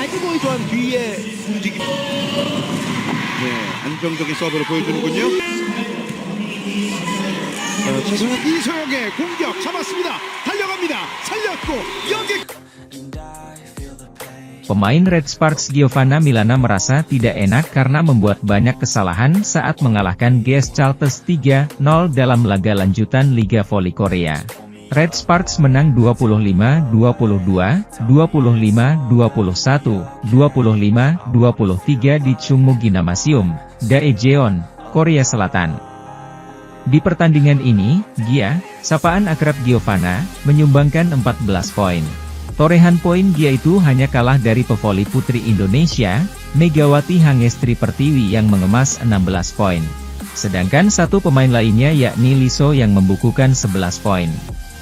라이브보이 또한 뒤에 움직임. 네, 안정적인 서브를 보여주는군요. 최승현 이소영의 공격 잡았습니다. 달려갑니다. 살렸고 여기. Pemain Red Sparks Giovanna Milana merasa tidak enak karena membuat banyak kesalahan saat mengalahkan GS Chartres 3-0 dalam laga lanjutan Liga Voli Korea. Red Sparks menang 25-22, 25-21, 25-23 di Chungmu Gymnasium, Daejeon, Korea Selatan. Di pertandingan ini, Gia, sapaan akrab Giovanna, menyumbangkan 14 poin. Torehan poin Gia itu hanya kalah dari pevoli putri Indonesia, Megawati Hangestri Pertiwi yang mengemas 16 poin. Sedangkan satu pemain lainnya yakni Liso yang membukukan 11 poin.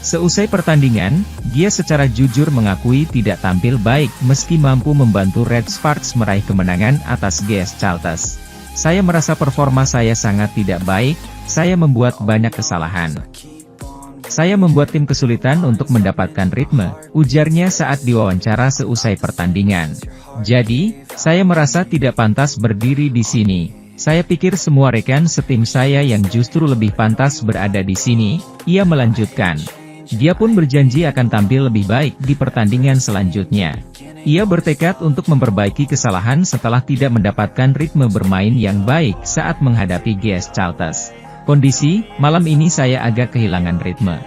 Seusai pertandingan, Gia secara jujur mengakui tidak tampil baik meski mampu membantu Red Sparks meraih kemenangan atas GS Chartres. Saya merasa performa saya sangat tidak baik, saya membuat banyak kesalahan. Saya membuat tim kesulitan untuk mendapatkan ritme, ujarnya saat diwawancara seusai pertandingan. Jadi, saya merasa tidak pantas berdiri di sini. Saya pikir semua rekan setim saya yang justru lebih pantas berada di sini, ia melanjutkan. Dia pun berjanji akan tampil lebih baik di pertandingan selanjutnya. Ia bertekad untuk memperbaiki kesalahan setelah tidak mendapatkan ritme bermain yang baik saat menghadapi GS Chartres. Kondisi, malam ini saya agak kehilangan ritme.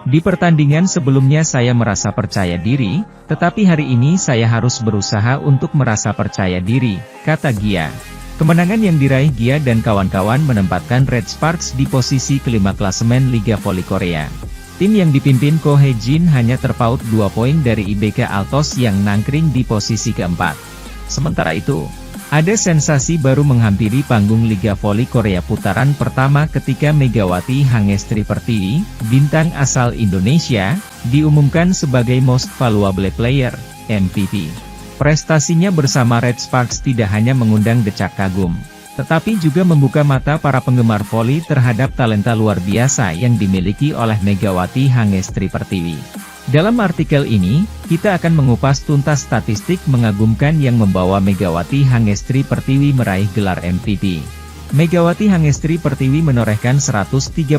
Di pertandingan sebelumnya saya merasa percaya diri, tetapi hari ini saya harus berusaha untuk merasa percaya diri, kata Gia. Kemenangan yang diraih Gia dan kawan-kawan menempatkan Red Sparks di posisi kelima klasemen Liga Voli Korea. Tim yang dipimpin Ko Hye-jin hanya terpaut 2 poin dari IBK Altos yang nangkring di posisi keempat. Sementara itu, ada sensasi baru menghampiri panggung Liga Voli Korea putaran pertama ketika Megawati Hangestri Pertiwi, bintang asal Indonesia, diumumkan sebagai Most Valuable Player, MVP. Prestasinya bersama Red Sparks tidak hanya mengundang decak kagum, tetapi juga membuka mata para penggemar voli terhadap talenta luar biasa yang dimiliki oleh Megawati Hangestri Pertiwi. Dalam artikel ini, kita akan mengupas tuntas statistik mengagumkan yang membawa Megawati Hangestri Pertiwi meraih gelar MVP. Megawati Hangestri Pertiwi menorehkan 138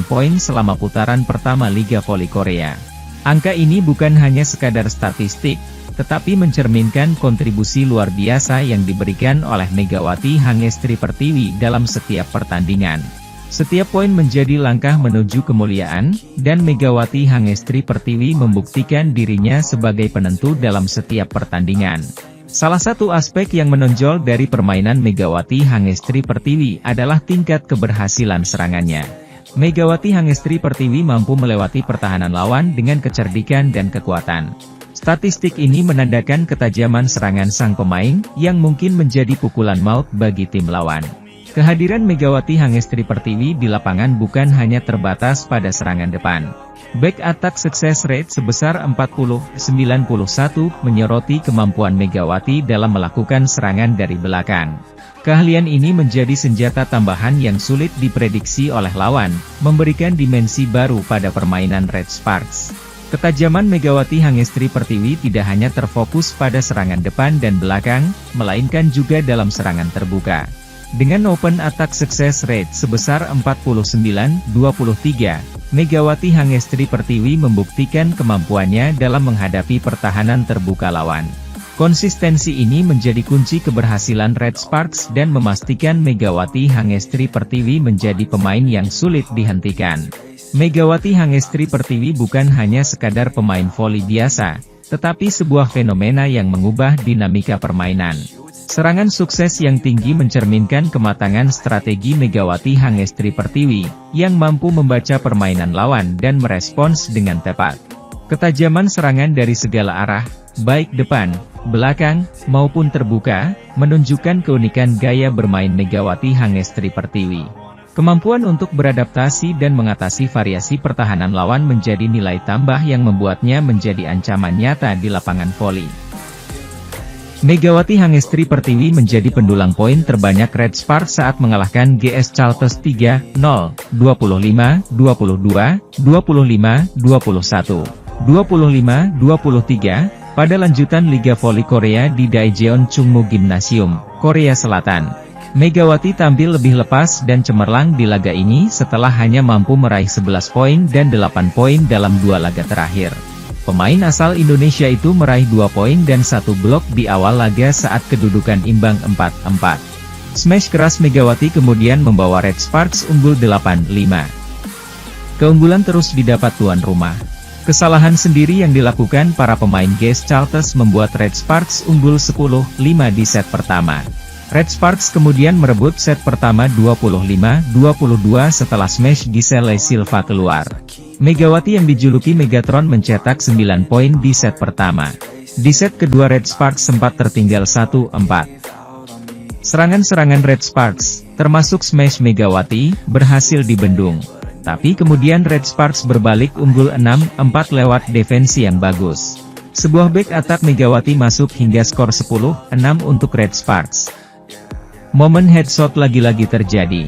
poin selama putaran pertama Liga Voli Korea. Angka ini bukan hanya sekadar statistik, tetapi mencerminkan kontribusi luar biasa yang diberikan oleh Megawati Hangestri Pertiwi dalam setiap pertandingan. Setiap poin menjadi langkah menuju kemuliaan, dan Megawati Hangestri Pertiwi membuktikan dirinya sebagai penentu dalam setiap pertandingan. Salah satu aspek yang menonjol dari permainan Megawati Hangestri Pertiwi adalah tingkat keberhasilan serangannya. Megawati Hangestri Pertiwi mampu melewati pertahanan lawan dengan kecerdikan dan kekuatan. Statistik ini menandakan ketajaman serangan sang pemain, yang mungkin menjadi pukulan maut bagi tim lawan. Kehadiran Megawati Hangestri Pertiwi di lapangan bukan hanya terbatas pada serangan depan. Back attack success rate sebesar 40-91 menyoroti kemampuan Megawati dalam melakukan serangan dari belakang. Keahlian ini menjadi senjata tambahan yang sulit diprediksi oleh lawan, memberikan dimensi baru pada permainan Red Sparks. Ketajaman Megawati Hangestri Pertiwi tidak hanya terfokus pada serangan depan dan belakang, melainkan juga dalam serangan terbuka. Dengan open attack success rate sebesar 49-23, Megawati Hangestri Pertiwi membuktikan kemampuannya dalam menghadapi pertahanan terbuka lawan. Konsistensi ini menjadi kunci keberhasilan Red Sparks dan memastikan Megawati Hangestri Pertiwi menjadi pemain yang sulit dihentikan. Megawati Hangestri Pertiwi bukan hanya sekadar pemain voli biasa, tetapi sebuah fenomena yang mengubah dinamika permainan. Serangan sukses yang tinggi mencerminkan kematangan strategi Megawati Hangestri Pertiwi, yang mampu membaca permainan lawan dan merespons dengan tepat. Ketajaman serangan dari segala arah, baik depan, belakang, maupun terbuka, menunjukkan keunikan gaya bermain Megawati Hangestri Pertiwi. Kemampuan untuk beradaptasi dan mengatasi variasi pertahanan lawan menjadi nilai tambah yang membuatnya menjadi ancaman nyata di lapangan voli. Megawati Hangestri Pertiwi menjadi pendulang poin terbanyak Red Sparks saat mengalahkan GS Chartres 3-0, 25-22, 25-21, 25-23, Pada lanjutan Liga Voli Korea di Daejeon Chungmu Gymnasium, Korea Selatan, Megawati tampil lebih lepas dan cemerlang di laga ini setelah hanya mampu meraih 11 poin dan 8 poin dalam 2 laga terakhir. Pemain asal Indonesia itu meraih 2 poin dan 1 blok di awal laga saat kedudukan imbang 4-4. Smash keras Megawati kemudian membawa Red Sparks unggul 8-5. Keunggulan terus didapat tuan rumah. Kesalahan sendiri yang dilakukan para pemain GS Chartes membuat Red Sparks unggul 10-5 di set pertama. Red Sparks kemudian merebut set pertama 25-22 setelah smash Giselle Silva keluar. Megawati yang dijuluki Megatron mencetak 9 poin di set pertama. Di set kedua Red Sparks sempat tertinggal 1-4. Serangan-serangan Red Sparks, termasuk smash Megawati, berhasil dibendung. Tapi kemudian Red Sparks berbalik unggul 6-4 lewat defensi yang bagus. Sebuah back attack Megawati masuk hingga skor 10-6 untuk Red Sparks. Momen headshot lagi-lagi terjadi.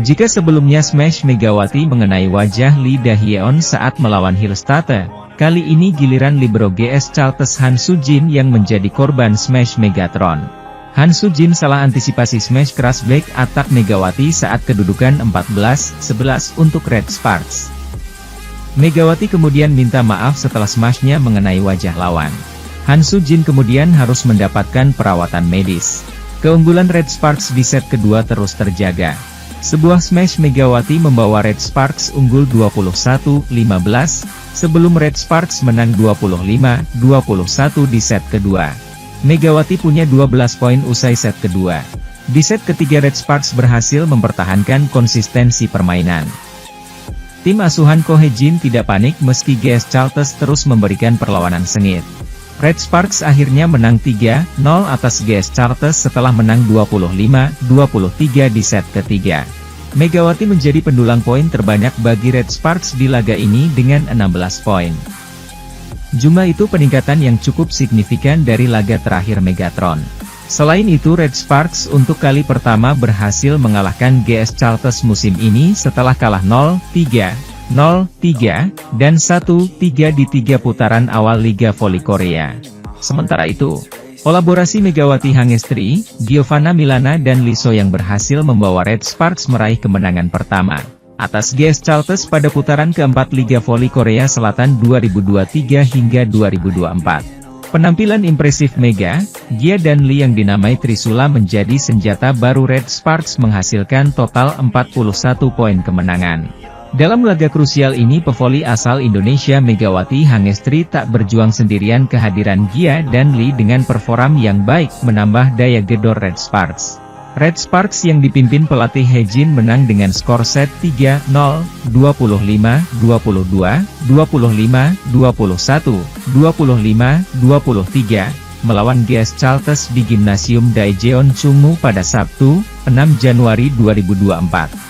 Jika sebelumnya smash Megawati mengenai wajah Lee Da-hyeon saat melawan Hillstate, kali ini giliran libero GS Chartes Han Soo-jin yang menjadi korban smash Megatron. Han Soo-jin salah antisipasi smash keras back attack Megawati saat kedudukan 14-11 untuk Red Sparks. Megawati kemudian minta maaf setelah smashnya mengenai wajah lawan. Han Soo-jin kemudian harus mendapatkan perawatan medis. Keunggulan Red Sparks di set kedua terus terjaga. Sebuah smash Megawati membawa Red Sparks unggul 21-15, sebelum Red Sparks menang 25-21 di set kedua. Megawati punya 12 poin usai set kedua. Di set ketiga Red Sparks berhasil mempertahankan konsistensi permainan. Tim asuhan Ko Hae-jin tidak panik meski GS Chartes terus memberikan perlawanan sengit. Red Sparks akhirnya menang 3-0 atas GS Chartes setelah menang 25-23 di set ketiga. Megawati menjadi pendulang poin terbanyak bagi Red Sparks di laga ini dengan 16 poin. Jumlah itu peningkatan yang cukup signifikan dari laga terakhir Megatron. Selain itu Red Sparks untuk kali pertama berhasil mengalahkan GS Chartes musim ini setelah kalah 0-3, 0-3, dan 1-3 di 3 putaran awal Liga Voli Korea. Sementara itu, kolaborasi Megawati Hangestri, Giovanna Milana dan Lee So yang berhasil membawa Red Sparks meraih kemenangan pertama atas GS Chartes pada putaran keempat Liga Voli Korea Selatan 2023 hingga 2024. Penampilan impresif Mega, Gia dan Lee yang dinamai Trisula menjadi senjata baru Red Sparks menghasilkan total 41 poin kemenangan. Dalam laga krusial ini pevoli asal Indonesia Megawati Hangestri tak berjuang sendirian, kehadiran Gia dan Lee dengan performa yang baik menambah daya gedor Red Sparks. Red Sparks yang dipimpin pelatih Hae-jin menang dengan skor set 3-0, 25-22, 25-21, 25-23, melawan GS Chartes di Gymnasium Daejeon Chungmu pada Sabtu, 6 Januari 2024.